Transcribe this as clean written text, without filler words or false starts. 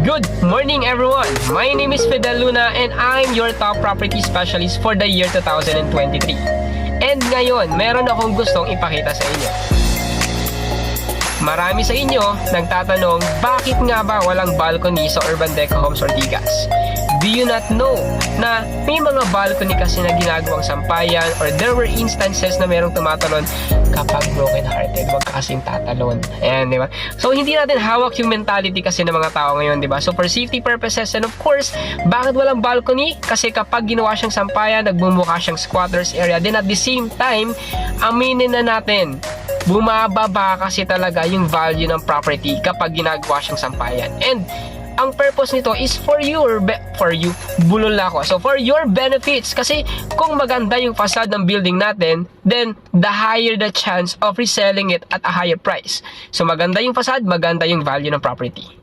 Good morning everyone! My name is Fidel Luna and I'm your top property specialist for the year 2023. And ngayon, meron akong gustong ipakita sa inyo. Marami sa inyo nagtatanong, bakit nga ba walang balcony sa Urban Deco Homes Ortigas? Do you not know na may mga balcony kasi na ginagawang sampayan, or there were instances na merong tumatalon? Kapag broken hearted, wag ka kasing tatalon. Ayan, di ba? So, hindi natin hawak yung mentality kasi ng mga tao ngayon, di ba? So, for safety purposes, and of course, bakit walang balcony? Kasi kapag ginawa siyang sampayan, nagbumukha siyang squatters area. Then at the same time, aminin na natin, bumababa kasi talaga yung value ng property kapag ginagawa siyang sampayan. And ang purpose nito is for your bulol ako. So for your benefits, kasi kung maganda yung facade ng building natin, then the higher the chance of reselling it at a higher price. So maganda yung facade, maganda yung value ng property.